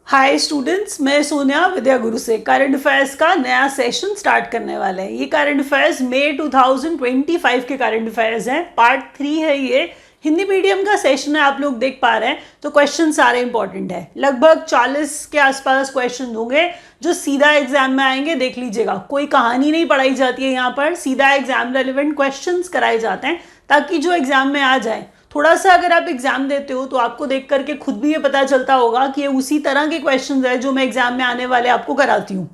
Hi students, मैं सोनिया विद्या गुरु से current affairs का नया सेशन स्टार्ट करने वाले हैं। ये करंट अफेयर्स मई 2025 के करंट अफेयर्स हैं। पार्ट 3 है ये। हिंदी मीडियम का सेशन है, आप लोग देख पा रहे हैं। तो क्वेश्चन सारे इंपॉर्टेंट है। लगभग 40 के आसपास क्वेश्चन होंगे जो सीधा एग्जाम में आएंगे। देख लीजिएगा, कोई कहानी नहीं पढ़ाई जाती है यहाँ पर, सीधा एग्जाम रेलिवेंट क्वेश्चन कराए जाते हैं ताकि जो एग्जाम में आ जाए। थोड़ा सा अगर आप एग्जाम देते हो तो आपको देख करके खुद भी ये पता चलता होगा कि ये उसी तरह के क्वेश्चंस है जो मैं एग्जाम में आने वाले आपको कराती हूँ।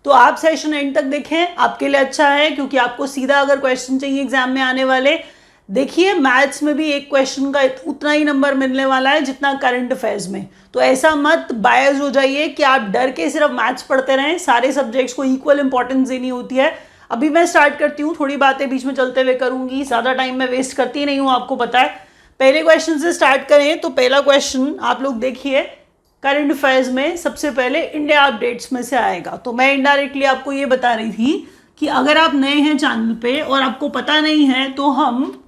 तो आप सेशन एंड तक देखें, आपके लिए अच्छा है, क्योंकि आपको सीधा अगर क्वेश्चन चाहिए एग्जाम में आने वाले। देखिए, मैथ्स में भी एक क्वेश्चन का उतना ही नंबर मिलने वाला है जितना करंट अफेयर्स में। तो ऐसा मत बायस हो जाइए कि आप डर के सिर्फ मैथ्स पढ़ते रहें। सारे सब्जेक्ट्स को इक्वल इंपॉर्टेंस देनी होती है। अभी मैं स्टार्ट करती हूँ, थोड़ी बातें बीच में चलते हुए करूंगी, ज़्यादा टाइम मैं वेस्ट करती नहीं हूँ, आपको पता है। पहले क्वेश्चन से स्टार्ट करें तो पहला क्वेश्चन आप लोग देखिए, करंट अफेयर्स में सबसे पहले इंडिया अपडेट्स में से आएगा। तो मैं इनडायरेक्टली आपको ये बता रही थी कि अगर आप नए हैं चैनल पे और आपको पता नहीं है, तो हम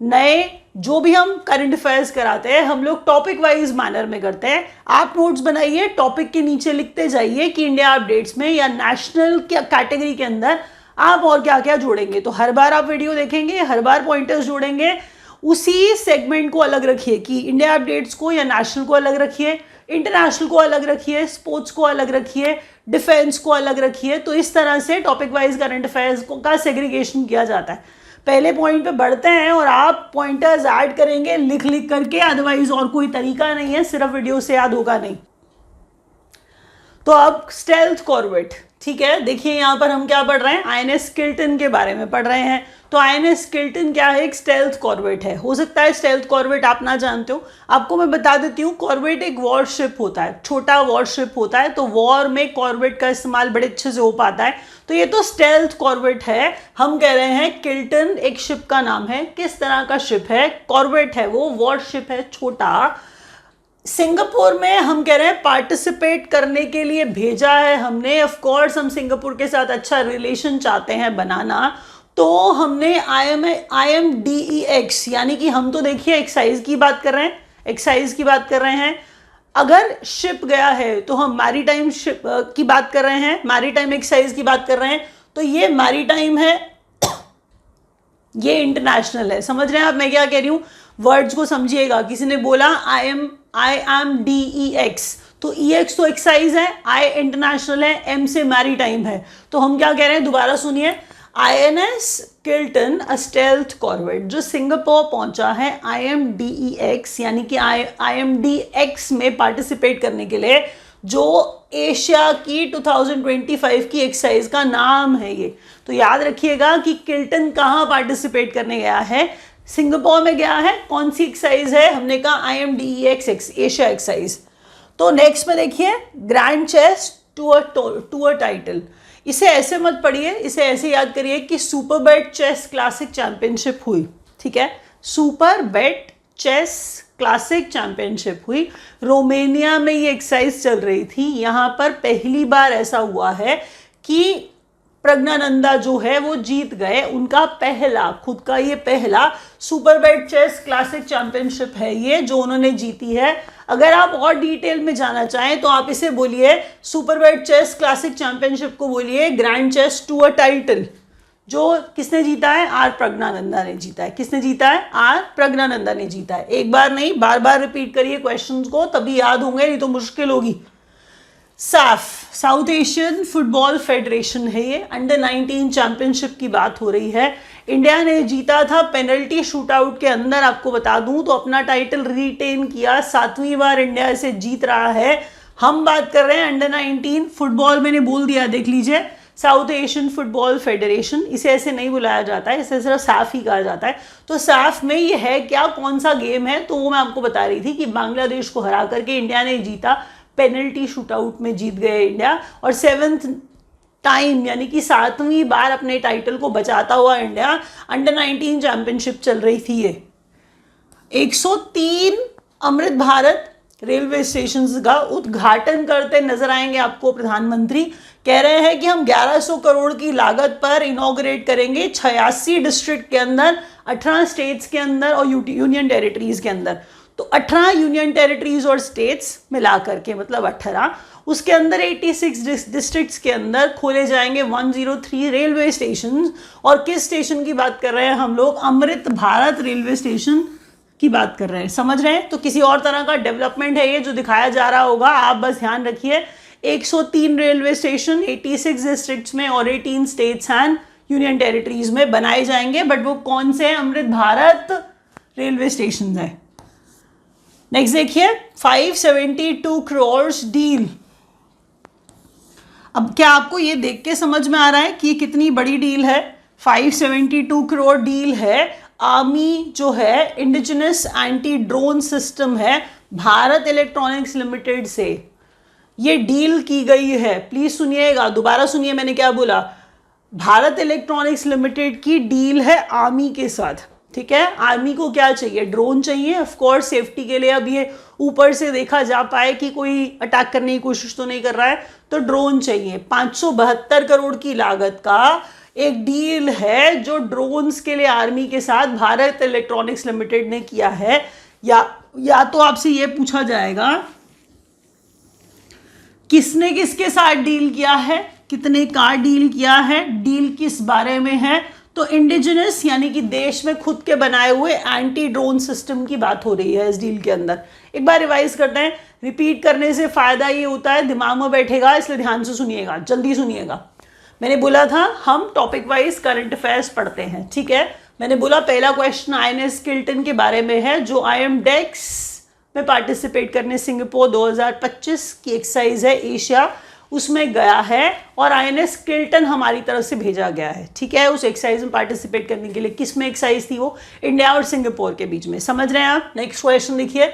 नए जो भी हम करंट अफेयर्स कराते हैं हम लोग टॉपिक वाइज मैनर में करते हैं। आप नोट्स बनाइए, टॉपिक के नीचे लिखते जाइए कि इंडिया अपडेट्स में या नेशनल कैटेगरी के अंदर आप और क्या क्या जोड़ेंगे। तो हर बार आप वीडियो देखेंगे, हर बार पॉइंटर्स जोड़ेंगे। उसी सेगमेंट को अलग रखिए कि इंडिया अपडेट्स को या नेशनल को अलग रखिए, इंटरनेशनल को अलग रखिए, स्पोर्ट्स को अलग रखिए, डिफेंस को अलग रखिए। तो इस तरह से टॉपिक वाइज करंट अफेयर्स का सेग्रीगेशन किया जाता है। पहले पॉइंट पे बढ़ते हैं और आप पॉइंटर्स ऐड करेंगे लिख लिख करके, अदरवाइज और कोई तरीका नहीं है, सिर्फ वीडियो से याद होगा नहीं। तो अब स्टेल्थ कॉर्वेट, ठीक है। देखिए यहाँ पर हम क्या पढ़ रहे हैं, आईएनएस किल्टन के बारे में पढ़ रहे हैं। तो आईएनएस किल्टन क्या है, एक स्टेल्थ कॉर्वेट है। हो सकता है स्टेल्थ कॉर्वेट आप ना जानते हो, आपको मैं बता देती हूँ। कॉर्वेट एक वॉरशिप होता है, छोटा वॉरशिप होता है। तो वॉर में कॉर्वेट का इस्तेमाल बड़े अच्छे से हो पाता है। तो ये तो स्टेल्थ कॉर्वेट है। हम कह रहे हैं किल्टन एक शिप का नाम है। किस तरह का शिप है, कॉर्वेट है, वो वॉरशिप है, छोटा। सिंगापुर में हम कह रहे हैं पार्टिसिपेट करने के लिए भेजा है हमने। ऑफ कोर्स हम सिंगापुर के साथ अच्छा रिलेशन चाहते हैं बनाना। तो हमने IMDEX, यानी कि हम तो देखिए एक्साइज की बात कर रहे हैं, एक्साइज की बात कर रहे हैं। अगर शिप गया है तो हम मैरीटाइम शिप की बात कर रहे हैं, मैरीटाइम एक्साइज की बात कर रहे हैं। तो ये मैरीटाइम है, ये इंटरनेशनल है। समझ रहे हैं आप मैं क्या कह रही हूँ, वर्ड्स को समझिएगा। किसी ने बोला IMDEX, तो EX तो एक्साइज है, I इंटरनेशनल है, M से मैरीटाइम है। तो हम क्या कह रहे हैं, दोबारा सुनिए। INS किल्टन अ स्टेल्थ कॉर्वेट जो सिंगापुर पहुंचा है IMDEX, यानी कि IMDX में पार्टिसिपेट करने के लिए, जो एशिया की 2025 की एक्साइज का नाम है ये। तो याद रखिएगा कि किल्टन कहाँ पार्टिसिपेट करने गया है, सिंगापुर में गया है। कौन सी एक्साइज है, हमने कहा IMDEX एशिया एक्साइज। तो नेक्स्ट में देखिए, ग्रैंड चेस टूर टाइटल। इसे ऐसे मत पढ़िए, इसे ऐसे याद करिए कि सुपर बेट चेस क्लासिक चैंपियनशिप हुई, ठीक है। सुपर बेट चेस क्लासिक चैंपियनशिप हुई, रोमेनिया में ये एक्सरसाइज चल रही थी। यहाँ पर पहली बार ऐसा हुआ है कि प्रज्ञानंदा जो है वो जीत गए। उनका पहला, खुद का ये पहला सुपर बेट चेस क्लासिक चैंपियनशिप है ये, जो उन्होंने जीती है। अगर आप और डिटेल में जाना चाहें तो आप इसे बोलिए, सुपर बेट चेस क्लासिक चैंपियनशिप को बोलिए ग्रैंड चेस टूर टाइटल। जो किसने जीता है, आर प्रज्ञानंदा ने जीता है। किसने जीता है, आर प्रज्ञानंदा ने जीता है। एक बार नहीं, बार बार रिपीट करिए क्वेश्चंस को, तभी याद होंगे, नहीं तो मुश्किल होगी। साफ, साउथ एशियन फुटबॉल फेडरेशन है ये। अंडर 19 चैंपियनशिप की बात हो रही है। इंडिया ने जीता था पेनल्टी शूटआउट के अंदर, आपको बता दूं तो अपना टाइटल रिटेन किया। 7वीं बार इंडिया इसे जीत रहा है। हम बात कर रहे हैं अंडर 19 फुटबॉल, मैंने बोल दिया, देख लीजिए, साउथ एशियन फुटबॉल फेडरेशन। इसे ऐसे नहीं बुलाया जाता है, इसे सिर्फ साफ ही कहा जाता है। तो साफ में ये है क्या, कौन सा गेम है, तो वो मैं आपको बता रही थी कि बांग्लादेश को हरा करके इंडिया ने जीता। पेनल्टी शूटआउट में जीत गए इंडिया, और 7th टाइम यानी कि 7वीं बार अपने टाइटल को बचाता हुआ इंडिया। अंडर 19 चैंपियनशिप चल रही थी ये। 103 अमृत भारत रेलवे स्टेशन का उद्घाटन करते नजर आएंगे आपको प्रधानमंत्री। कह रहे हैं कि हम 1100 करोड़ की लागत पर इनॉग्रेट करेंगे 86 डिस्ट्रिक्ट के अंदर, 18 स्टेट्स के अंदर और यूनियन टेरिटरीज के अंदर। तो 18 यूनियन टेरिटरीज और स्टेट्स मिला करके मतलब 18, उसके अंदर 86 डिस्ट्रिक्ट्स के अंदर खोले जाएंगे 103 रेलवे स्टेशन। और किस स्टेशन की बात कर रहे हैं हम लोग? अमृत भारत रेलवे स्टेशन की बात कर रहे हैं। समझ रहे हैं? तो किसी और तरह का डेवलपमेंट है ये जो दिखाया जा रहा होगा, आप बस ध्यान रखिए 103 रेलवे स्टेशन 86 डिस्ट्रिक्ट्स में और 18 स्टेट्स एंड यूनियन टेरिटरीज में बनाए जाएंगे। बट वो कौन से हैं? अमृत भारत रेलवे स्टेशन है। नेक्स्ट देखिए 572 करोड़ डील। अब क्या आपको ये देख के समझ में आ रहा है कि कितनी बड़ी डील है? 572 करोड़ डील है। आर्मी जो है इंडिजिनस एंटी ड्रोन सिस्टम है भारत इलेक्ट्रॉनिक्स लिमिटेड से ये डील की गई है। प्लीज सुनिएगा, दोबारा सुनिए मैंने क्या बोला। भारत इलेक्ट्रॉनिक्स लिमिटेड की डील है आर्मी के साथ, ठीक है। आर्मी को क्या चाहिए? ड्रोन चाहिए ऑफ कोर्स सेफ्टी के लिए। अब ये ऊपर से देखा जा पाए कि कोई अटैक करने की कोशिश तो नहीं कर रहा है, तो ड्रोन चाहिए। 572 करोड़ की लागत का एक डील है जो ड्रोन्स के लिए आर्मी के साथ भारत इलेक्ट्रॉनिक्स लिमिटेड ने किया है। या तो आपसे ये पूछा जाएगा किसने किसके साथ डील किया है, कितने का डील किया है, डील किस बारे में है? तो इंडिजिनस यानी कि देश में खुद के बनाए हुए एंटी ड्रोन सिस्टम की बात हो रही है इस डील के अंदर। एक बार रिवाइज करते हैं, रिपीट करने से फायदा ये होता है दिमाग में बैठेगा, इसलिए ध्यान से सुनिएगा, जल्दी सुनिएगा। मैंने बोला था हम टॉपिक वाइज करंट अफेयर्स पढ़ते हैं, ठीक है। मैंने बोला पहला क्वेश्चन INS किल्टन के बारे में है जो IMDEX में पार्टिसिपेट करने सिंगापुर 2025 की एक्सरसाइज है एशिया, उसमें गया है और INS किल्टन हमारी तरफ से भेजा गया है, ठीक है, उस एक्सरसाइज में पार्टिसिपेट करने के लिए। किस में एक्सरसाइज थी वो? इंडिया और सिंगापुर के बीच में। समझ रहे हैं आप? नेक्स्ट क्वेश्चन देखिए,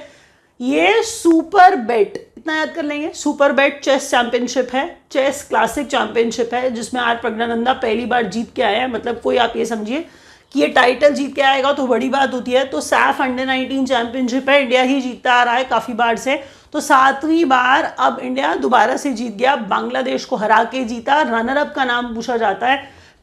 ये सुपर बेट, इतना याद कर लेंगे, सुपर बेट चेस चैंपियनशिप है, चेस क्लासिक चैंपियनशिप है जिसमें आर प्रज्ञानंदा पहली बार जीत के आए हैं। मतलब कोई आप ये समझिए कि ये टाइटल जीत के आएगा तो बड़ी बात होती है। तो सैफ अंडर 19 चैंपियनशिप है, इंडिया ही जीतता आ रहा है काफ़ी बार से, तो 7वीं बार अब इंडिया दोबारा से जीत गया, बांग्लादेश को हरा के जीता। रनर अप का नाम पूछा जाता है,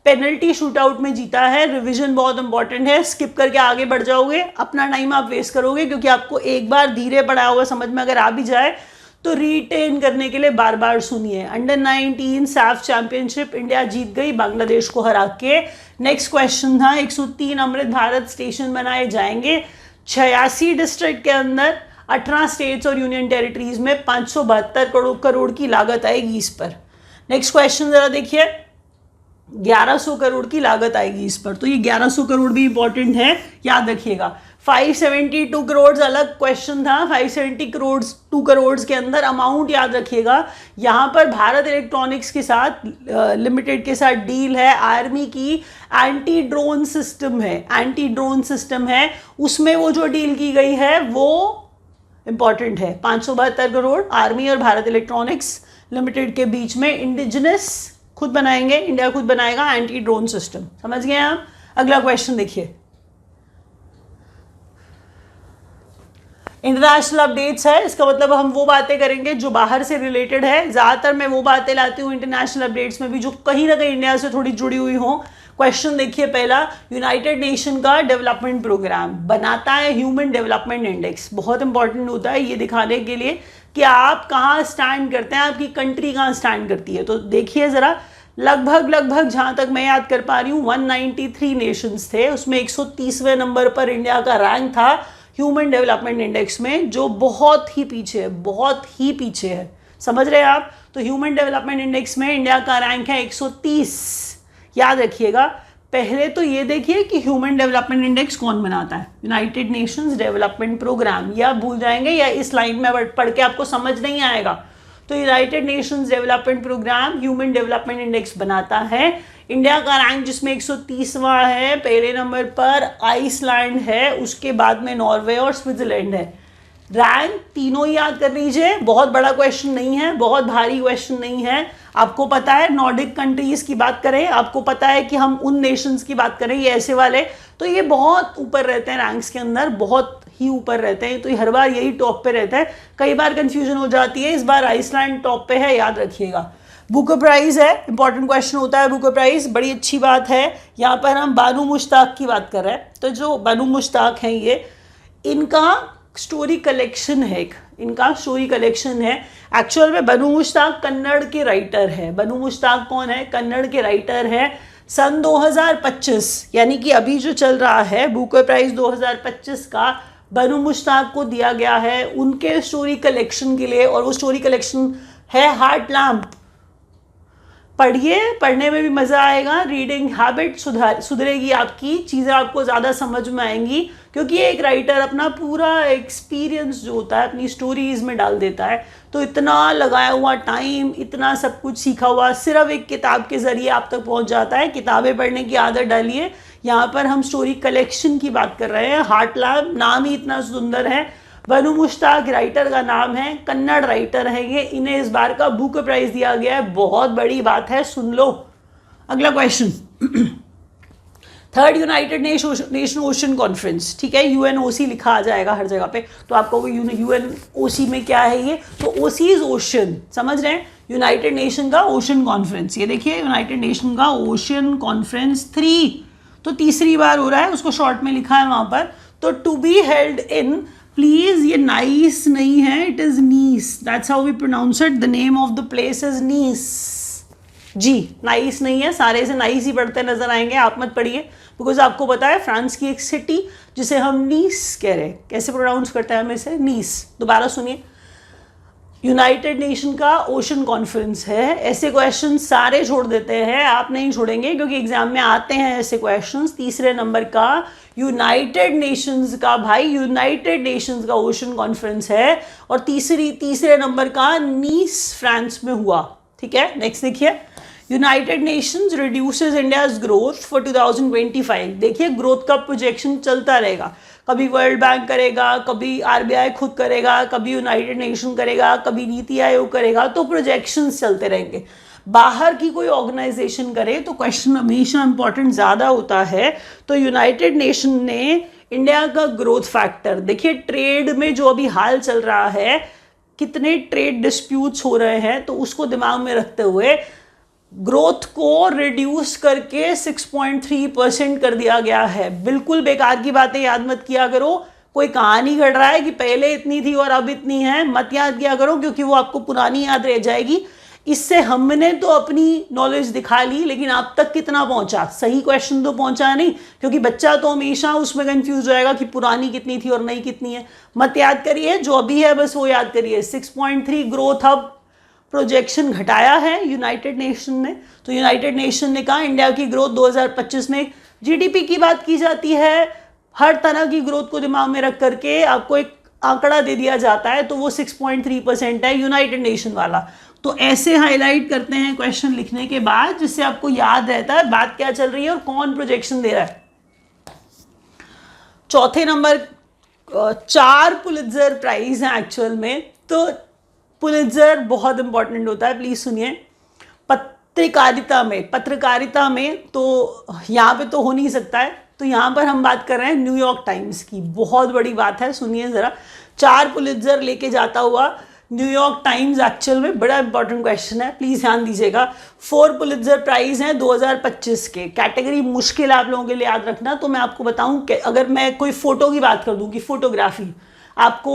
पेनल्टी शूटआउट में जीता है। रिवीजन बहुत इंपॉर्टेंट है, स्किप करके आगे बढ़ जाओगे, अपना टाइम आप वेस्ट करोगे, क्योंकि आपको एक बार धीरे पढ़ाया हुआ समझ में अगर आ भी जाए तो रिटेन करने के लिए बार बार सुनिए। अंडर 19 सैफ चैंपियनशिप इंडिया जीत गई बांग्लादेश को हरा के। नेक्स्ट क्वेश्चन था 103 अमृत भारत स्टेशन बनाए जाएंगे 86 डिस्ट्रिक्ट के अंदर, 18 स्टेट्स और यूनियन टेरिटरीज में 572 करोड़ की लागत आएगी इस पर। नेक्स्ट क्वेश्चन जरा देखिए, 1100 करोड़ की लागत आएगी इस पर, तो ये 1100 करोड़ भी इंपॉर्टेंट है, याद रखिएगा। 572 करोड़ अलग क्वेश्चन था, 570 करोड़ 2 करोड़ के अंदर अमाउंट याद रखिएगा। यहाँ पर भारत इलेक्ट्रॉनिक्स के साथ लिमिटेड के साथ डील है, आर्मी की एंटी ड्रोन सिस्टम है, एंटी ड्रोन सिस्टम है, उसमें वो जो डील की गई है वो इंपॉर्टेंट है। 572 करोड़ आर्मी और भारत इलेक्ट्रॉनिक्स लिमिटेड के बीच में इंडिजिनस खुद बनाएंगे, इंडिया खुद बनाएगा एंटी ड्रोन सिस्टम। समझ गए आप? अगला क्वेश्चन देखिए, इंटरनेशनल अपडेट्स है, इसका मतलब हम वो बातें करेंगे जो बाहर से रिलेटेड है। ज़्यादातर मैं वो बातें लाती हूँ इंटरनेशनल अपडेट्स में भी जो कहीं ना कहीं इंडिया से थोड़ी जुड़ी हुई हो। क्वेश्चन देखिए पहला, यूनाइटेड नेशन का डेवलपमेंट प्रोग्राम बनाता है ह्यूमन डेवलपमेंट इंडेक्स। बहुत इंपॉर्टेंट होता है ये दिखाने के लिए कि आप कहाँ स्टैंड करते हैं, आपकी कंट्री कहाँ स्टैंड करती है। तो देखिए ज़रा, लगभग जहाँ तक मैं याद कर पा रही हूँ 193 नेशंस थे, उसमें 130वें नंबर पर इंडिया का रैंक था ह्यूमन डेवलपमेंट इंडेक्स में, जो बहुत ही पीछे है, बहुत ही पीछे है। समझ रहे हैं आप? तो ह्यूमन डेवलपमेंट इंडेक्स में इंडिया का रैंक है 130। याद रखिएगा, पहले तो ये देखिए कि ह्यूमन डेवलपमेंट इंडेक्स कौन बनाता है, यूनाइटेड नेशंस डेवलपमेंट प्रोग्राम। या भूल जाएंगे या इस लाइन में पढ़ के आपको समझ नहीं आएगा। तो United Nations Development Programme Human Development Index बनाता है। इंडिया का रैंक जिसमें 130वां है, पहले नंबर पर आइसलैंड है, उसके बाद में नॉर्वे और स्विट्जरलैंड है। रैंक तीनों ही याद कर लीजिए, बहुत बड़ा क्वेश्चन नहीं है, बहुत भारी क्वेश्चन नहीं है। आपको पता है नॉर्डिक कंट्रीज की बात करें, आपको पता है कि हम उन नेशंस की बात करें, ये ऐसे वाले, तो ये बहुत ऊपर रहते हैं रैंक्स के अंदर, बहुत ही ऊपर रहते हैं। तो हर बार यही टॉप पे रहता है, कई बार कंफ्यूजन हो जाती है, इस बार आइसलैंड टॉप पे है, याद रखिएगा। बुकर प्राइज है, इंपॉर्टेंट क्वेश्चन होता है बुकर प्राइज, बड़ी अच्छी बात है। यहाँ पर हम बानू मुश्ताक की बात कर रहे हैं, तो जो बानू मुश्ताक हैं ये, इनका स्टोरी कलेक्शन है, इनका स्टोरी कलेक्शन है। एक्चुअल में बनू मुश्ताक कन्नड़ के राइटर है। बनू मुश्ताक कौन है? कन्नड़ के राइटर है। सन 2025 यानी कि अभी जो चल रहा है बुकर प्राइज 2025 का बनू मुश्ताक को दिया गया है उनके स्टोरी कलेक्शन के लिए, और वो स्टोरी कलेक्शन है हार्ट लैम्प। पढ़िए, पढ़ने में भी मज़ा आएगा, रीडिंग हैबिट सुधरेगी आपकी, चीज़ें आपको ज़्यादा समझ में आएंगी, क्योंकि एक राइटर अपना पूरा एक्सपीरियंस जो होता है अपनी स्टोरीज़ में डाल देता है। तो इतना लगाया हुआ टाइम, इतना सब कुछ सीखा हुआ सिर्फ एक किताब के ज़रिए आप तक पहुंच जाता है। किताबें पढ़ने की आदत डालिए। यहाँ पर हम स्टोरी कलेक्शन की बात कर रहे हैं। हार्ट लैम्प नाम ही इतना सुंदर है। बनू मुश्ताक राइटर का नाम है, कन्नड़ राइटर है ये। इन्हें इस बार का बुकर प्राइज दिया गया है, बहुत बड़ी बात है, सुन लो। अगला question, third United Nation ocean conference, ठीक है, यूएनओसी लिखा आ जाएगा हर जगह पे, तो आपको यूएनओसी में क्या है ये, तो ओसी इज ओशन, समझ रहे हैं, यूनाइटेड नेशन का ओशन कॉन्फ्रेंस। ये देखिए यूनाइटेड नेशन का ओशन कॉन्फ्रेंस 3, तो तीसरी बार हो रहा है, उसको शॉर्ट में लिखा है वहां पर। तो to be held in, please ये नाइस नहीं है, it is Nice, that's how we pronounce it, the name of the place is Nice. जी, नाइस नहीं है, सारे से नाइस ही पढ़ते नजर आएंगे, आप मत पढ़िए, बिकॉज आपको पता है फ्रांस की एक सिटी जिसे हम नीस कह रहे हैं, कैसे प्रोनाउंस करते हैं हम इसे, नीस। दोबारा सुनिए, यूनाइटेड नेशन का ओशन कॉन्फ्रेंस है। ऐसे क्वेश्चन सारे छोड़ देते हैं, आप नहीं छोड़ेंगे क्योंकि एग्जाम में आते हैं ऐसे क्वेश्चंस। तीसरे नंबर का यूनाइटेड नेशंस का, भाई यूनाइटेड नेशंस का ओशन कॉन्फ्रेंस है, और तीसरे नंबर का नीस फ्रांस में हुआ, ठीक है। नेक्स्ट देखिए, United Nations reduces India's growth for 2025। देखिए ग्रोथ का प्रोजेक्शन चलता रहेगा, कभी वर्ल्ड बैंक करेगा, कभी आरबीआई खुद करेगा, कभी यूनाइटेड नेशन करेगा, कभी नीति आयोग करेगा, तो प्रोजेक्शंस चलते रहेंगे। बाहर की कोई ऑर्गेनाइजेशन करे तो क्वेश्चन हमेशा इंपॉर्टेंट ज़्यादा होता है। तो यूनाइटेड नेशन ने इंडिया का ग्रोथ फैक्टर, देखिए ट्रेड में जो अभी हाल चल रहा है, कितने ट्रेड डिस्प्यूट्स हो रहे हैं, तो उसको दिमाग में रखते हुए ग्रोथ को रिड्यूस करके 6.3% कर दिया गया है। बिल्कुल बेकार की बातें याद मत किया करो, कोई कहानी घड़ रहा है कि पहले इतनी थी और अब इतनी है, मत याद किया करो, क्योंकि वो आपको पुरानी याद रह जाएगी। इससे हमने तो अपनी नॉलेज दिखा ली, लेकिन आप तक कितना पहुंचा, सही क्वेश्चन तो पहुंचा नहीं, क्योंकि बच्चा तो हमेशा उसमें कंफ्यूज होएगा कि पुरानी कितनी थी और नई कितनी है। मत याद करिए, जो अभी है बस वो याद करिए। 6.3 ग्रोथ अब प्रोजेक्शन घटाया है यूनाइटेड नेशन ने। तो यूनाइटेड नेशन ने कहा इंडिया की ग्रोथ 2025 में, जीडीपी की बात की जाती है, हर तरह की ग्रोथ को दिमाग में रख करके आपको एक आंकड़ा दे दिया जाता है, तो वो 6.3% है यूनाइटेड नेशन वाला। तो ऐसे हाईलाइट करते हैं क्वेश्चन लिखने के बाद, जिससे आपको याद रहता है बात क्या चल रही है और कौन प्रोजेक्शन दे रहा है। चौथे नंबर, 4 पुलित्जर प्राइज हैं एक्चुअल में। तो पुलित्जर बहुत इंपॉर्टेंट होता है, प्लीज सुनिए। पत्रकारिता में तो यहाँ पे तो हो नहीं सकता है, तो यहाँ पर हम बात कर रहे हैं न्यूयॉर्क टाइम्स की। बहुत बड़ी बात है, सुनिए जरा। 4 पुलित्जर लेके जाता हुआ न्यूयॉर्क टाइम्स, एक्चुअल में बड़ा इंपॉर्टेंट क्वेश्चन है, प्लीज ध्यान दीजिएगा। 4 पुलित्जर प्राइज हैं 2025 के। कैटेगरी मुश्किल आप लोगों के लिए याद रखना। तो मैं आपको बताऊं कि अगर मैं कोई फोटो की बात कर दूं कि फोटोग्राफी, आपको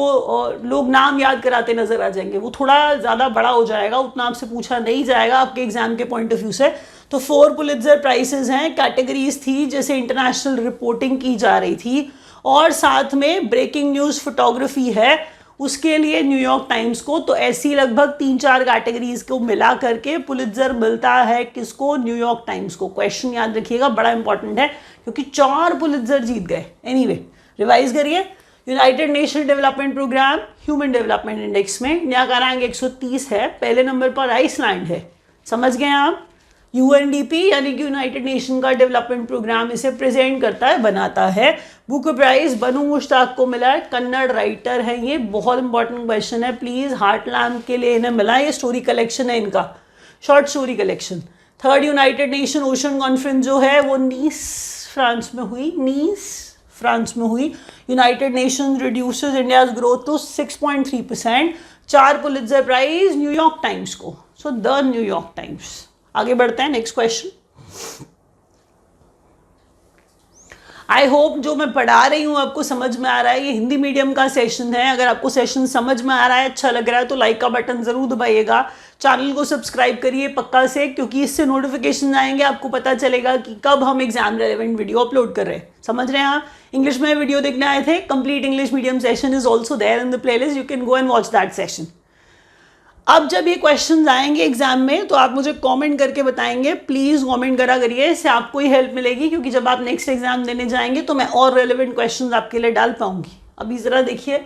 लोग नाम याद कराते नजर आ जाएंगे, वो थोड़ा ज़्यादा बड़ा हो जाएगा, उतना आपसे पूछा नहीं जाएगा आपके एग्जाम के पॉइंट ऑफ व्यू से। तो 4 पुलित्जर प्राइजेस हैं। कैटेगरीज थी जैसे इंटरनेशनल रिपोर्टिंग की जा रही थी, और साथ में ब्रेकिंग न्यूज़ फोटोग्राफी है, उसके लिए न्यूयॉर्क टाइम्स को। तो ऐसी लगभग 3-4 कैटेगरीज को मिला करके पुलित्जर मिलता है किसको, न्यूयॉर्क टाइम्स को। क्वेश्चन याद रखिएगा, बड़ा इंपॉर्टेंट है, क्योंकि 4 पुलित्जर जीत गए। एनीवे, रिवाइज करिए। United Nation Development Programme Human Development Index में इंडिया का रैंक 130 है, पहले नंबर पर आइसलैंड है। समझ गए आप। यूएनडीपी यानी कि यूनाइटेड नेशन का डेवलपमेंट प्रोग्राम इसे प्रेजेंट करता है, बनाता है। बुकर प्राइज बनू मुश्ताक को मिला है, कन्नड़ राइटर है ये। बहुत इंपॉर्टेंट क्वेश्चन है, प्लीज हार्ट लैम्प के लिए इन्हें मिला। ये स्टोरी कलेक्शन है इनका, short story collection. Third United Nation ocean conference जो है वो नीस फ्रांस में हुई। United Nation reduces India's growth to 6.3%। 4 Pulitzer prize New York Times को। So the New York Times. आगे बढ़ते हैं, नेक्स्ट क्वेश्चन। आई होप जो मैं पढ़ा रही हूँ आपको समझ में आ रहा है। ये हिंदी मीडियम का सेशन है। अगर आपको सेशन समझ में आ रहा है, अच्छा लग रहा है, तो लाइक का बटन ज़रूर दबाइएगा। चैनल को सब्सक्राइब करिए पक्का से, क्योंकि इससे नोटिफिकेशन आएंगे, आपको पता चलेगा कि कब हम एग्जाम रेलेवेंट वीडियो अपलोड कर रहे हैं। समझ रहे हैं आप? इंग्लिश में वीडियो देखने आए थे, complete English medium session is also there in the playlist, you can go and watch that session. अब जब ये क्वेश्चंस आएंगे एग्जाम में तो आप मुझे कमेंट करके बताएंगे, प्लीज़ कमेंट करा करिए, इससे आपको ही हेल्प मिलेगी, क्योंकि जब आप नेक्स्ट एग्जाम देने जाएंगे तो मैं और रेलेवेंट क्वेश्चंस आपके लिए डाल पाऊंगी। अभी ज़रा देखिए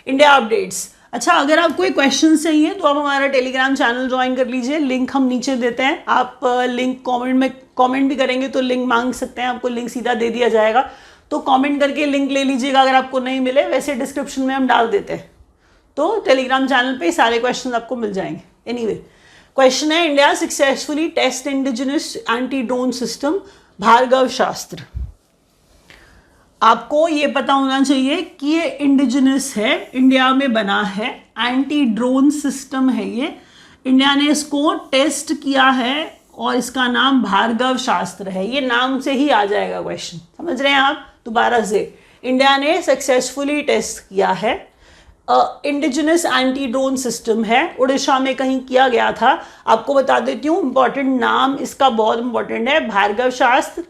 इंडिया अपडेट्स। अच्छा, अगर आपको कोई क्वेश्चन चाहिए तो आप हमारा टेलीग्राम चैनल ज्वाइन कर लीजिए, लिंक हम नीचे देते हैं। आप लिंक कॉमेंट भी करेंगे तो लिंक मांग सकते हैं, आपको लिंक सीधा दे दिया जाएगा, तो कॉमेंट करके लिंक ले लीजिएगा अगर आपको नहीं मिले, वैसे डिस्क्रिप्शन में हम डाल देते हैं, तो टेलीग्राम चैनल पे सारे क्वेश्चन आपको मिल जाएंगे। एनीवे, क्वेश्चन है India successfully test indigenous anti drone system Bhargav Shastra. आपको ये पता होना चाहिए कि ये इंडिजिनस है, इंडिया में बना है, एंटी ड्रोन सिस्टम है ये, इंडिया ने इसको टेस्ट किया है और इसका नाम भार्गव शास्त्र है। ये नाम से ही आ जाएगा क्वेश्चन, समझ रहे हैं आप? दोबारा से, इंडिया ने सक्सेसफुली टेस्ट किया है, इंडिजिनस एंटी ड्रोन सिस्टम है, उड़ीसा में कहीं किया गया था। आपको बता देती हूँ, इंपॉर्टेंट नाम इसका बहुत इंपॉर्टेंट है, भार्गव शास्त्र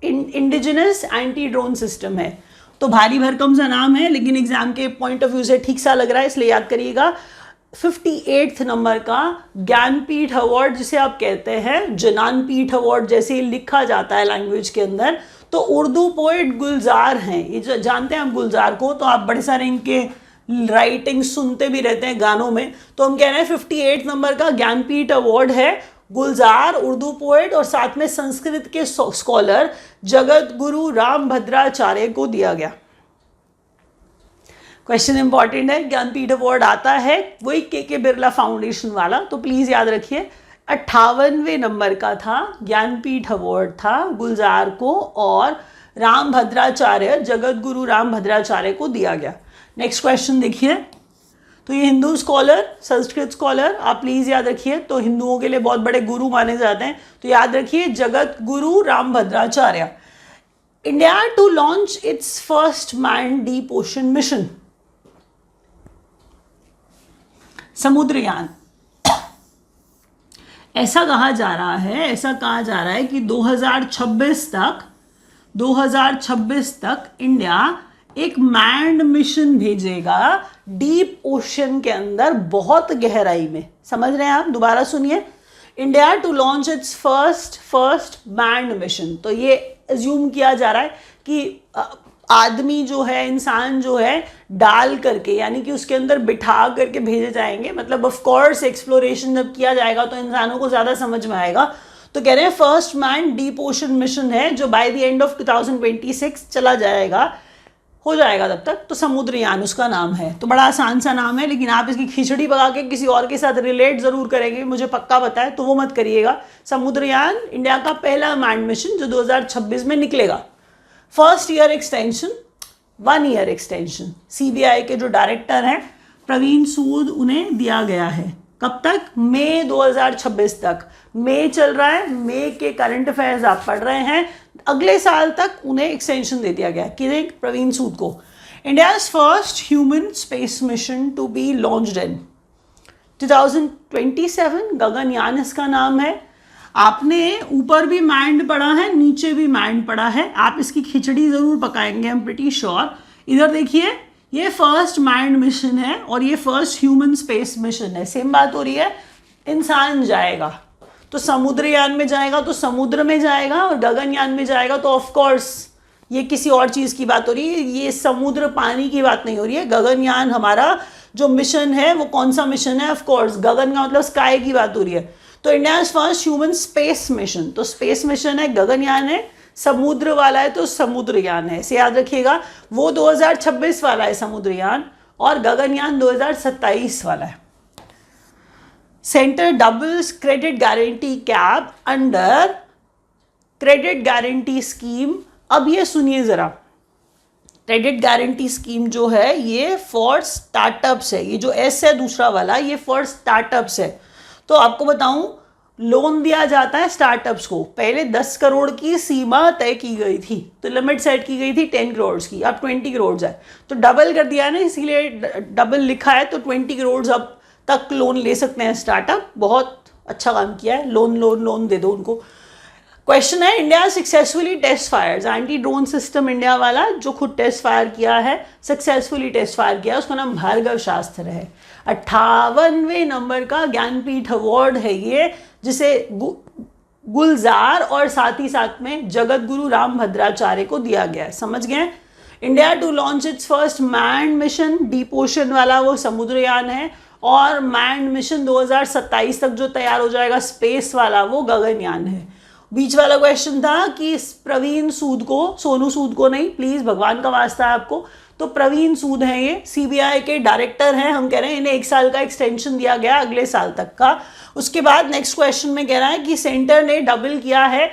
इंडिजिनस एंटी ड्रोन सिस्टम है। तो भारी भरकम सा नाम है, लेकिन एग्जाम के पॉइंट ऑफ व्यू से ठीक सा लग रहा है, इसलिए याद करिएगा। 58th नंबर का ज्ञानपीठ अवार्ड जिसे आप कहते हैं, ज्ञानपीठ अवार्ड जैसे लिखा जाता है लैंग्वेज के अंदर, तो उर्दू पोएट गुलजार हैं। ये जो जानते हैं आप गुलजार को, तो आप बड़े सारे इनके राइटिंग सुनते भी रहते हैं गानों में, तो हम कह रहे हैं 58 नंबर का ज्ञानपीठ अवार्ड है गुलजार उर्दू पोएट और साथ में संस्कृत के स्कॉलर जगत गुरु राम भद्राचार्य को दिया गया। क्वेश्चन इंपॉर्टेंट है, ज्ञानपीठ अवार्ड आता है वही के बिरला फाउंडेशन वाला, तो प्लीज याद रखिए। 58वें नंबर का था, ज्ञानपीठ अवार्ड था गुलजार को और राम भद्राचार्य, जगत गुरु राम भद्राचार्य को दिया गया। नेक्स्ट क्वेश्चन देखिए, तो ये हिंदू स्कॉलर, संस्कृत स्कॉलर, आप प्लीज याद रखिए, तो हिंदुओं के लिए बहुत बड़े गुरु माने जाते हैं, तो याद रखिए Jagat Guru Ram Bhadracharya. India to launch its first man deep ocean mission, Samudrayaan. ऐसा कहा जा रहा है कि 2026 तक इंडिया एक मैन्ड मिशन भेजेगा डीप ओशन के अंदर, बहुत गहराई में। समझ रहे हैं आप? दोबारा सुनिए, India to launch its first manned mission. तो ये अज्यूम किया जा रहा है कि आदमी जो है, इंसान जो है, डाल करके यानी कि उसके अंदर बिठा करके भेजे जाएंगे। मतलब ऑफ कोर्स एक्सप्लोरेशन जब किया जाएगा तो इंसानों को ज़्यादा समझ में आएगा। तो कह रहे हैं first man deep ocean mission है जो बाय द एंड ऑफ 2026 चला जाएगा, हो जाएगा तब तक। तो समुद्रयान उसका नाम है। तो बड़ा आसान सा नाम है, लेकिन आप इसकी खिचड़ी पका के किसी और के साथ रिलेट जरूर करेंगे, मुझे पक्का पता है, तो वो मत करिएगा। समुद्रयान इंडिया का पहला मैन्ड मिशन जो 2026 में निकलेगा। First year extension, 1 year extension CBI के जो डायरेक्टर हैं प्रवीण सूद, उन्हें दिया गया है। कब तक? मई 2026 तक। मई चल रहा है, मई के करंट अफेयर्स आप पढ़ रहे हैं, अगले साल तक उन्हें एक्सटेंशन दे दिया गया। किन्हें? प्रवीण सूद को। India's first human space mission to be launched in 2027, Gaganyaan इसका नाम है। आपने ऊपर भी मैंड पढ़ा है, नीचे भी मैंड पढ़ा है, आप इसकी खिचड़ी जरूर पकाएंगे, आई एम प्रीटी श्योर। इधर देखिए, ये फर्स्ट मैन्ड मिशन है और ये फर्स्ट ह्यूमन स्पेस मिशन है। सेम बात हो रही है, इंसान जाएगा तो समुद्रयान में जाएगा तो समुद्र में जाएगा, और गगनयान में जाएगा तो ऑफ कोर्स ये किसी और चीज की बात हो रही है, ये समुद्र पानी की बात नहीं हो रही है। गगनयान हमारा जो मिशन है वो कौन सा मिशन है? ऑफ कोर्स गगन का मतलब स्काई की बात हो रही है। तो India first human space mission, तो स्पेस मिशन है, गगनयान है, समुद्र वाला है तो समुद्रयान है, इसे याद रखिएगा। वो 2026 वाला है समुद्रयान, और गगनयान 2027 वाला है। Centre doubles credit guarantee cap under credit guarantee scheme. अब ये सुनिए जरा, क्रेडिट गारंटी स्कीम जो है ये फॉर स्टार्टअप्स है, ये जो एस है दूसरा वाला, ये फॉर स्टार्टअप्स है। तो आपको बताऊं, लोन दिया जाता है स्टार्टअप्स को। पहले 10 करोड़ की सीमा तय की गई थी, तो लिमिट सेट की गई थी 10 करोड़ की, अब 20 करोड़ है, तो डबल कर दिया है ना, इसीलिए डबल लिखा है। तो 20 करोड़ अब तक लोन ले सकते हैं स्टार्टअप। बहुत अच्छा काम किया है, लोन लोन लोन दे दो उनको। क्वेश्चन है, India successfully test fires, anti drone system India वाला जो खुद टेस्ट फायर किया है, सक्सेसफुली टेस्ट फायर किया, उसका नाम भार्गव शास्त्र है। 58वें नंबर का ज्ञानपीठ अवार्ड है ये, जिसे गुलजार और साथ ही साथ में जगत गुरु राम भद्राचार्य को दिया गया है। समझ गए? India to launch its first manned mission, deep ocean वाला वो समुद्रयान है, और मैन्ड मिशन 2027 तक जो तैयार हो जाएगा स्पेस वाला, वो गगनयान है। बीच वाला क्वेश्चन था कि प्रवीण सूद को, सोनू सूद को नहीं प्लीज, भगवान का वास्ता है आपको, तो प्रवीण सूद हैं, ये सीबीआई के डायरेक्टर हैं। हम कह रहे हैं इन्हें 1 साल का एक्सटेंशन दिया गया अगले साल तक का। उसके बाद नेक्स्ट क्वेश्चन में कह रहा है कि सेंटर ने डबल किया है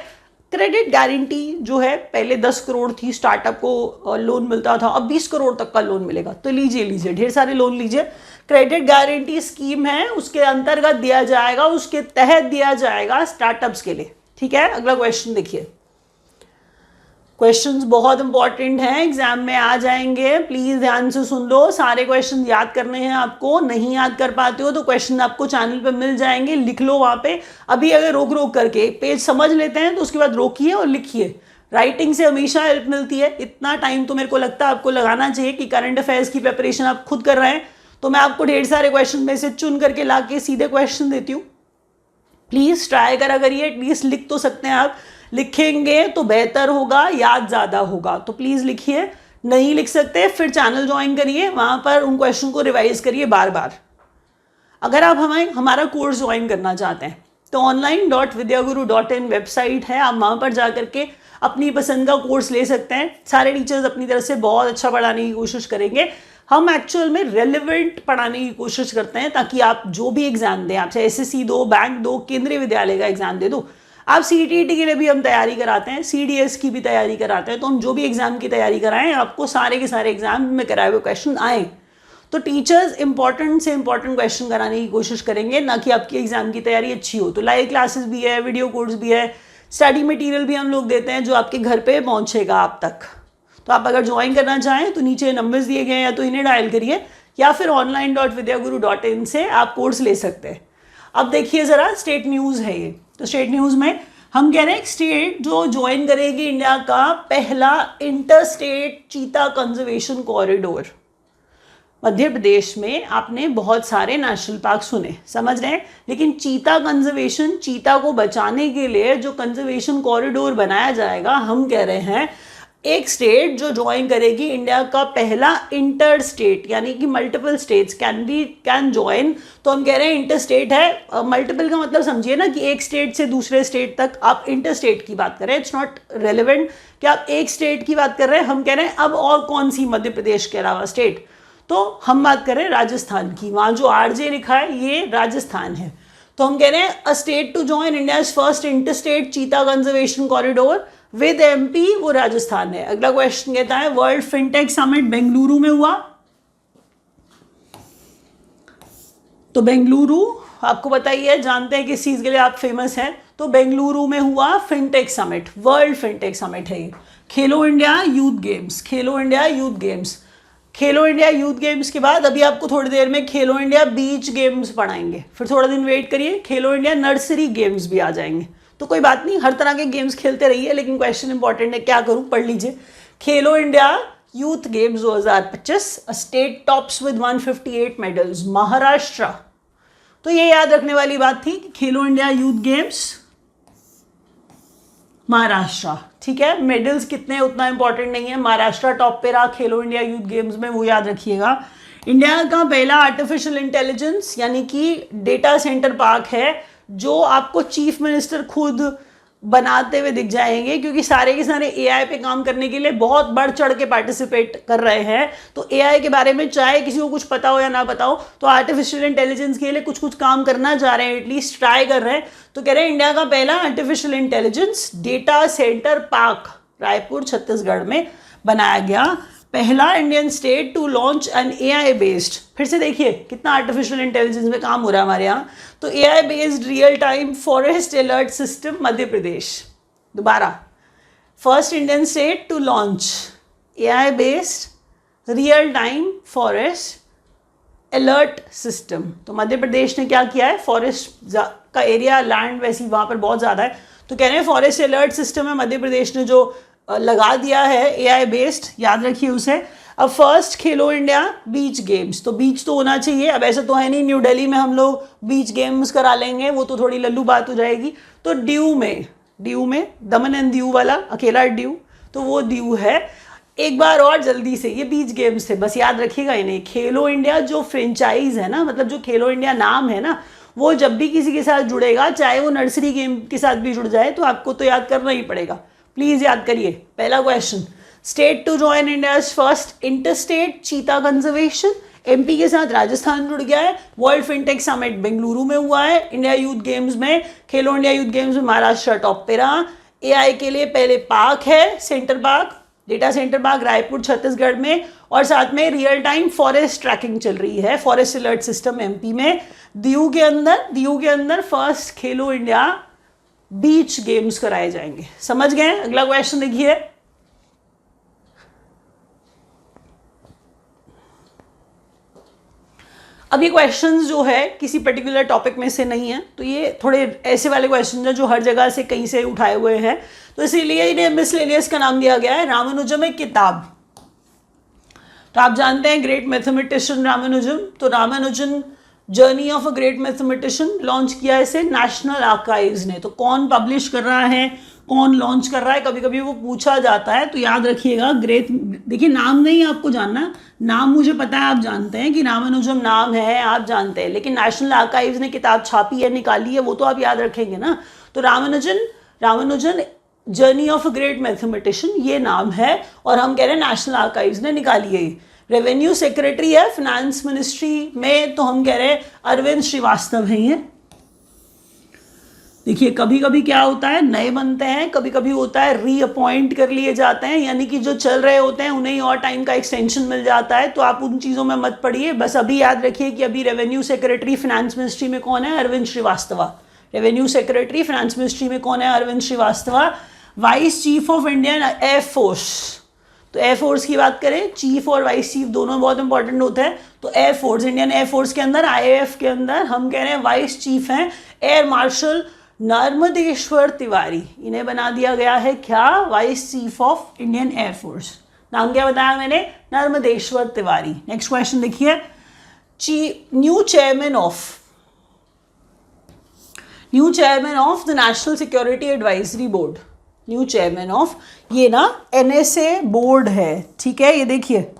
क्रेडिट गारंटी, जो है पहले 10 करोड़ थी, स्टार्टअप को लोन मिलता था, अब 20 करोड़ तक का लोन मिलेगा। तो लीजिए ढेर सारे लोन लीजिए। क्रेडिट गारंटी स्कीम है, उसके अंतर्गत दिया जाएगा, उसके तहत दिया जाएगा स्टार्टअप्स के लिए। ठीक है, अगला क्वेश्चन देखिए। क्वेश्चंस बहुत इंपॉर्टेंट हैं, एग्जाम में आ जाएंगे, प्लीज ध्यान से सुन लो। सारे क्वेश्चन याद करने हैं आपको, नहीं याद कर पाते हो तो क्वेश्चन आपको चैनल पे मिल जाएंगे, लिख लो वहां पे। अभी अगर रोक रोक करके पेज समझ लेते हैं तो उसके बाद रोकिए और लिखिए। राइटिंग से हमेशा हेल्प मिलती है। इतना टाइम तो मेरे को लगता है आपको लगाना चाहिए कि करंट अफेयर्स की प्रिपरेशन आप खुद कर रहे हैं, तो मैं आपको ढेर सारे क्वेश्चन में से चुन करके ला के सीधे क्वेश्चन देती हूँ। प्लीज ट्राई करा करिए, एटलीस्ट लिख तो सकते हैं आप। लिखेंगे तो बेहतर होगा, याद ज़्यादा होगा, तो प्लीज़ लिखिए। नहीं लिख सकते फिर चैनल ज्वाइन करिए, वहाँ पर उन क्वेश्चन को रिवाइज करिए बार बार। अगर आप हमारा कोर्स ज्वाइन करना चाहते हैं तो online.vidyaguru.in वेबसाइट है, आप वहाँ पर जा करके अपनी पसंद का कोर्स ले सकते हैं। सारे टीचर्स अपनी तरफ से बहुत अच्छा पढ़ाने की कोशिश करेंगे। हम एक्चुअल में रेलिवेंट पढ़ाने की कोशिश करते हैं, ताकि आप जो भी एग्जाम दें, आप चाहे SSC दो, बैंक दो, केंद्रीय विद्यालय का एग्जाम दे दो, आप CTET के लिए भी हम तैयारी कराते हैं, CDS की भी तैयारी कराते हैं। तो हम जो भी एग्जाम की तैयारी कराएं, आपको सारे के सारे एग्जाम में कराए हुए क्वेश्चन आए। तो टीचर्स इंपॉर्टेंट से इंपॉर्टेंट क्वेश्चन कराने की कोशिश करेंगे, ना कि आपकी एग्जाम की तैयारी अच्छी हो। तो लाइव क्लासेस भी है, वीडियो कोर्स भी है, स्टडी मटेरियल भी हम लोग देते हैं जो आपके घर पे पहुंचेगा आप तक। तो आप अगर ज्वाइन करना चाहें तो नीचे नंबर्स दिए गए हैं, या तो इन्हें डायल करिए, या फिर online.vidyaguru.in से आप कोर्स ले सकते हैं। अब देखिए ज़रा, स्टेट न्यूज़ है ये। तो स्टेट न्यूज़ में हम कह रहे हैं स्टेट जो ज्वाइन करेगी इंडिया का पहला inter state cheetah conservation corridor. Madhya Pradesh में आपने बहुत सारे नेशनल पार्क सुने, समझ रहे हैं, लेकिन चीता कंजर्वेशन, चीता को बचाने के लिए जो कंजर्वेशन कॉरिडोर बनाया जाएगा, हम कह रहे हैं एक स्टेट जो ज्वाइन करेगी इंडिया का पहला इंटर स्टेट, यानी कि मल्टीपल स्टेट्स कैन ज्वाइन। तो हम कह रहे हैं इंटर स्टेट है। मल्टीपल का मतलब समझिए ना कि एक स्टेट से दूसरे स्टेट तक आप इंटर स्टेट की बात कर रहे हैं। इट्स नॉट रेलिवेंट कि आप एक स्टेट की बात कर रहे हैं। हम कह रहे हैं अब और कौन सी मध्य प्रदेश के अलावा स्टेट, तो हम बात कर रहे हैं राजस्थान की। वहाँ जो RJ लिखा है ये राजस्थान है। तो हम कह रहे हैं a state to join India first inter state cheetah conservation corridor with MP, वो राजस्थान है। अगला क्वेश्चन कहता है वर्ल्ड फिनटेक समिट बेंगलुरु में हुआ। तो बेंगलुरु आपको पता ही है, जानते हैं किस चीज के लिए आप फेमस हैं। तो बेंगलुरु में हुआ fintech summit, world fintech summit है ये। खेलो इंडिया यूथ गेम्स, खेलो इंडिया यूथ गेम्स, खेलो इंडिया यूथ गेम्स के बाद अभी आपको थोड़ी देर में खेलो इंडिया बीच गेम्स पढ़ाएंगे। फिर थोड़ा दिन वेट करिए, खेलो इंडिया नर्सरी गेम्स भी आ जाएंगे। तो कोई बात नहीं, हर तरह के गेम्स खेलते रहिए, लेकिन क्वेश्चन इंपॉर्टेंट है, क्या करूं, पढ़ लीजिए। खेलो India youth games 2025, state tops with 158 medals, Maharashtra. तो ये याद रखने वाली बात थी कि खेलो इंडिया यूथ गेम्स महाराष्ट्र, ठीक है। मेडल्स कितने उतना इंपॉर्टेंट नहीं है, महाराष्ट्र टॉप पे रहा खेलो इंडिया यूथ गेम्स में, वो याद रखिएगा। इंडिया का पहला आर्टिफिशियल इंटेलिजेंस यानी कि डेटा सेंटर पार्क है, जो आपको चीफ मिनिस्टर खुद बनाते हुए दिख जाएंगे, क्योंकि सारे के सारे AI पे काम करने के लिए बहुत बढ़ चढ़ के पार्टिसिपेट कर रहे हैं। तो AI के बारे में चाहे किसी को कुछ पता हो या ना पता हो, तो आर्टिफिशियल इंटेलिजेंस के लिए कुछ कुछ काम करना चाह रहे हैं, एटलीस्ट ट्राई कर रहे हैं। तो कह रहे हैं इंडिया का पहला artificial intelligence data centre park Raipur Chhattisgarh में बनाया गया। पहला Indian state to launch an AI based, फिर से देखिए कितना आर्टिफिशियल इंटेलिजेंस में काम हो रहा है हमारे यहाँ, तो AI based real time forest alert system Madhya Pradesh. दोबारा, first Indian state to launch AI based real time forest alert system, तो मध्य प्रदेश ने क्या किया है, फॉरेस्ट का एरिया लैंड वैसी वहाँ पर बहुत ज़्यादा है, तो कह रहे हैं फॉरेस्ट अलर्ट सिस्टम है मध्य प्रदेश ने जो लगा दिया है एआई बेस्ड, याद रखिए उसे। अब फर्स्ट खेलो इंडिया बीच गेम्स, तो बीच तो होना चाहिए, अब ऐसा तो है नहीं न्यू दिल्ली में हम लोग बीच गेम्स करा लेंगे, वो तो थोड़ी लल्लू बात हो जाएगी, तो ड्यू में दमन एंड दीव वाला अकेला ड्यू, तो वो ड्यू है। एक बार और जल्दी से, ये बीच गेम्स थे, बस याद रखिएगा इन्हें। खेलो इंडिया जो फ्रेंचाइज है ना, मतलब जो खेलो इंडिया नाम है ना, वो जब भी किसी के साथ जुड़ेगा, चाहे वो नर्सरी गेम के साथ भी जुड़ जाए, तो आपको तो याद करना ही पड़ेगा। प्लीज याद करिए। पहला question, state to join India's first interstate cheetah conservation, MP के साथ राजस्थान जुड़ गया है। वर्ल्ड फिनटेक समिट बेंगलुरु में हुआ है। इंडिया यूथ गेम्स में, खेलो इंडिया यूथ गेम्स में महाराष्ट्र टॉप पे रहा। एआई के लिए पहले पार्क है, centre park, data centre park Raipur Chhattisgarh में, और साथ में रियल टाइम फॉरेस्ट ट्रैकिंग चल रही है, फॉरेस्ट अलर्ट सिस्टम एमपी में। दीव के अंदर फर्स्ट खेलो इंडिया बीच गेम्स कराए जाएंगे। समझ गए? अगला क्वेश्चन देखिए, अब ये क्वेश्चंस जो है किसी पर्टिकुलर टॉपिक में से नहीं है, तो ये थोड़े ऐसे वाले क्वेश्चन हैं जो हर जगह से कहीं से उठाए हुए हैं, तो इसीलिए इन्हें मिसलेनियस का नाम दिया गया है। रामानुजम एक किताब, तो आप जानते हैं ग्रेट मैथमेटिशियन रामानुजम, तो Ramanujan journey of a great mathematician launch किया इसे नेशनल आर्काइव्स ने। तो कौन पब्लिश कर रहा है, कौन लॉन्च कर रहा है, कभी कभी वो पूछा जाता है, तो याद रखिएगा ग्रेट, देखिए नाम नहीं आपको जानना, नाम मुझे पता है, आप जानते हैं कि रामानुजम नाम है, आप जानते हैं, लेकिन नेशनल आर्काइव्स ने किताब छापी है, निकाली है, वो तो आप याद रखेंगे ना। तो Ramanujan journey of a great mathematician ये नाम है, और हम कह रहे हैं नेशनल आर्काइव्स ने निकाली है। रेवेन्यू सेक्रेटरी है फिनेंस मिनिस्ट्री में, तो हम कह रहे हैं अरविंद श्रीवास्तव हैं ये। देखिए कभी कभी क्या होता है, नए बनते हैं, कभी कभी होता है रीअपॉइंट कर लिए जाते हैं, यानी कि जो चल रहे होते हैं उन्हें और टाइम का एक्सटेंशन मिल जाता है, तो आप उन चीज़ों में मत पड़िए, बस अभी याद रखिए कि अभी रेवेन्यू सेक्रेटरी फिनेंस मिनिस्ट्री में कौन है, Arvind Shrivastava. Revenue secretary finance ministry में कौन है, Arvind Shrivastava. Vice chief of Indian air force, तो एयरफोर्स की बात करें, चीफ और वाइस चीफ दोनों बहुत इंपॉर्टेंट होते हैं, तो एयरफोर्स, इंडियन एयरफोर्स के अंदर, आईएएफ के अंदर हम कह रहे हैं वाइस चीफ हैं एयर मार्शल नर्मदेश्वर तिवारी, इन्हें बना दिया गया है क्या, vice chief of Indian air force. नाम क्या बताया मैंने, नर्मदेश्वर तिवारी। नेक्स्ट क्वेश्चन देखिए, new chairman of the national security advisory board, new chairman of, ये ना एनएसए बोर्ड है, ठीक है, ये देखिए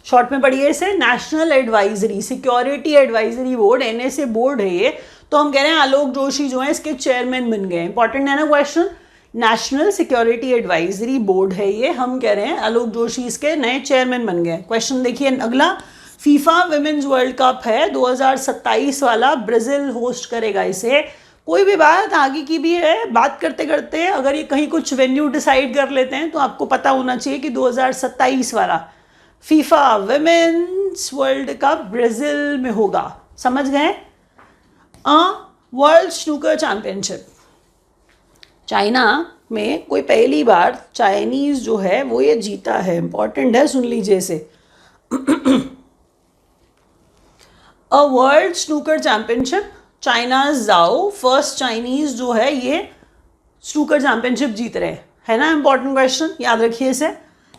शॉर्ट में पढ़िए इसे, national advisory security advisory board, NSA board है ये, तो हम कह रहे हैं आलोक जोशी जो है इसके चेयरमैन बन गए। इंपॉर्टेंट है ना question, national security advisory board है ये, हम कह रहे हैं आलोक जोशी इसके नए चेयरमैन बन गए। क्वेश्चन देखिए अगला, फीफा विमेन्स वर्ल्ड कप है 2027 वाला, ब्राजील होस्ट करेगा इसे। कोई भी बात आगे की भी है, बात करते करते अगर ये कहीं कुछ वेन्यू डिसाइड कर लेते हैं तो आपको पता होना चाहिए कि 2027 वाला FIFA women's world cup Brazil में होगा। समझ गए? वर्ल्ड स्नूकर चैंपियनशिप, चाइना में कोई पहली बार चाइनीज जो है वो ये जीता है, इंपॉर्टेंट है, सुन लीजिए इसे। A world snooker championship, China जाओ फर्स्ट चाइनीज जो है ये स्नूकर चैंपियनशिप जीत रहे है ना, इंपॉर्टेंट क्वेश्चन, याद रखिए इसे।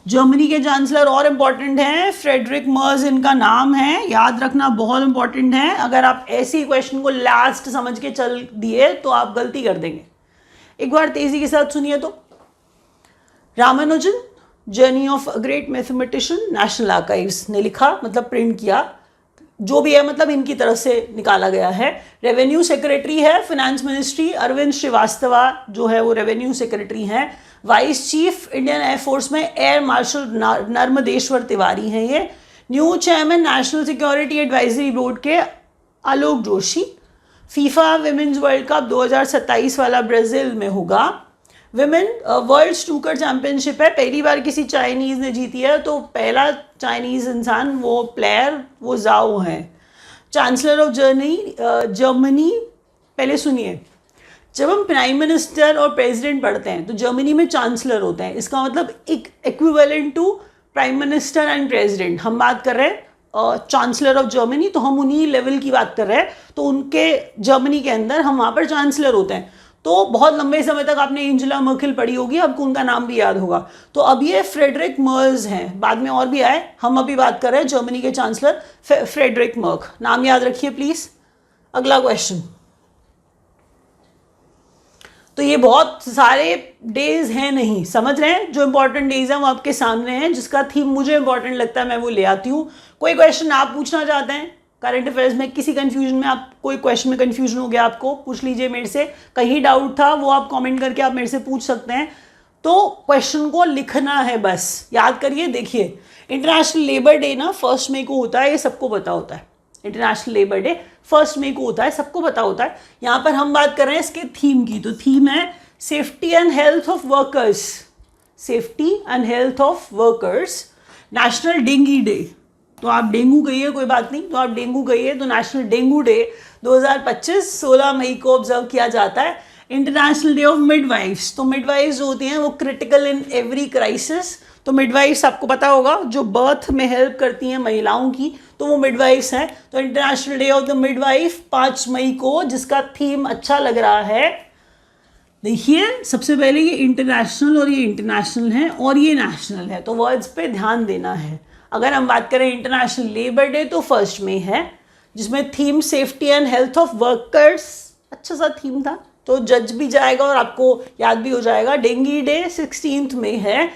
जर्मनी के चांसलर और इम्पॉर्टेंट हैं, फ्रेडरिक मर्ज इनका नाम है, याद रखना बहुत इंपॉर्टेंट है। अगर आप ऐसी क्वेश्चन को लास्ट समझ के चल दिए तो आप गलती कर देंगे। एक बार तेजी के साथ सुनिए तो, Ramanujan journey of a great mathematician, national archives ने लिखा, मतलब प्रिंट किया, जो भी है मतलब इनकी तरफ से निकाला गया है। रेवेन्यू सेक्रेटरी है फिनेंस मिनिस्ट्री, अरविंद श्रीवास्तव जो है वो रेवेन्यू सेक्रेटरी हैं। वाइस चीफ इंडियन एयरफोर्स में एयर मार्शल नर्मदेश्वर तिवारी हैं ये। New chairman national security advisory board के Alok Joshi. FIFA women's world cup 2027 वाला ब्राजील में होगा। विमेन वर्ल्ड स्नूकर चैंपियनशिप है, पहली बार किसी चाइनीज ने जीती है, तो पहला चाइनीज इंसान वो प्लेयर वो जाओ है। चांसलर ऑफ जर्मनी, पहले सुनिए, जब हम प्राइम मिनिस्टर और प्रेसिडेंट पढ़ते हैं तो जर्मनी में चांसलर होते हैं, इसका मतलब एक equivalent to prime minister and president. हम बात कर रहे हैं चांसलर ऑफ जर्मनी, तो हम उन्हीं लेवल की बात कर रहे हैं, तो उनके जर्मनी के अंदर हम वहाँ पर चांसलर होते हैं। तो बहुत लंबे समय तक आपने एंजेला मर्केल पढ़ी होगी, आपको उनका नाम भी याद होगा। तो अब ये फ्रेडरिक मर्ज हैं, बाद में और भी आए, हम अभी बात कर रहे हैं जर्मनी के चांसलर फ्रेडरिक मर्क। नाम याद रखिए प्लीज। अगला क्वेश्चन। तो ये बहुत सारे डेज हैं, नहीं समझ रहे हैं, जो इंपॉर्टेंट डेज हैं वो आपके सामने हैं, जिसका थीम मुझे इंपॉर्टेंट लगता है मैं वो ले आती हूँ। कोई क्वेश्चन आप पूछना चाहते हैं करंट अफेयर्स में, किसी कंफ्यूजन में, आप कोई क्वेश्चन में कंफ्यूजन हो गया आपको, पूछ लीजिए मेरे से, कहीं डाउट था वो आप कमेंट करके आप मेरे से पूछ सकते हैं। तो क्वेश्चन को लिखना है, बस याद करिए। देखिए इंटरनेशनल लेबर डे ना 1 मई को होता है, ये सबको पता होता है। इंटरनेशनल लेबर डे 1 मई को होता है, सबको पता होता है। यहाँ पर हम बात कर रहे हैं इसके थीम की, तो थीम है safety and health of workers, safety and health of workers. National dengue day, तो आप डेंगू कहिए, कोई बात नहीं, तो आप डेंगू कहिए, तो नेशनल डेंगू डे 2025 16 मई को ऑब्जर्व किया जाता है। इंटरनेशनल डे ऑफ मिडवाइफ्स, तो मिडवाइफ्स जो होती हैं वो क्रिटिकल इन एवरी क्राइसिस, तो मिडवाइफ्स आपको पता होगा जो बर्थ में हेल्प करती हैं महिलाओं की, तो वो मिडवाइफ्स हैं। तो international day of the midwife 5 मई को, जिसका थीम अच्छा लग रहा है। देखिए सबसे पहले ये इंटरनेशनल और ये इंटरनेशनल है और ये नेशनल है, तो वर्ड्स पे ध्यान देना है। अगर हम बात करें इंटरनेशनल लेबर डे तो 1 मई है, जिसमें theme safety and health of workers, अच्छा सा थीम था, तो जज भी जाएगा और आपको याद भी हो जाएगा। डेंगू डे 16 मई है।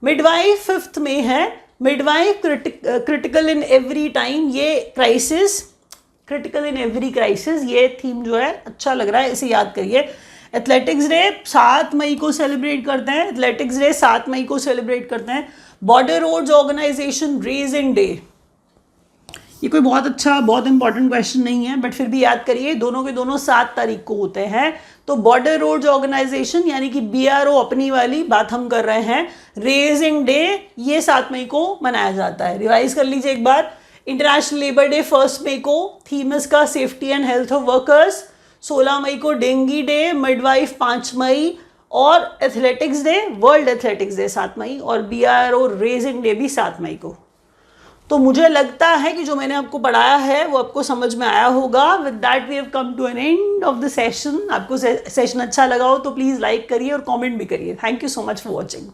मिडवाइफ 5 मई है। Midwife critical in every time, ये crisis, critical in every crisis, ये थीम जो है अच्छा लग रहा है, इसे याद करिए। एथलेटिक्स डे 7 मई को सेलिब्रेट करते हैं, एथलेटिक्स डे 7 मई को सेलिब्रेट करते हैं। Border Roads Organisation raising day, ये कोई बहुत अच्छा बहुत इंपॉर्टेंट क्वेश्चन नहीं है, बट फिर भी याद करिए, दोनों के दोनों 7 तारीख को होते हैं। तो बॉर्डर रोड्स ऑर्गेनाइजेशन यानी कि BRO अपनी वाली बात हम कर रहे हैं। रेजिंग डे ये 7 मई को मनाया जाता है। रिवाइज कर लीजिए एक बार। इंटरनेशनल लेबर डे 1 मई को, थीम इसका safety and health of workers. 16 मई को डेंगू डे, मिडवाइफ 5 मई, और athletics day, world athletics day 7 मई, और BRO रेजिंग डे भी 7 मई को। तो मुझे लगता है कि जो मैंने आपको पढ़ाया है वो आपको समझ में आया होगा। With that we have come to an end of the session. आपको सेशन अच्छा लगा हो तो प्लीज़ लाइक करिए और कमेंट भी करिए। Thank you so much for watching.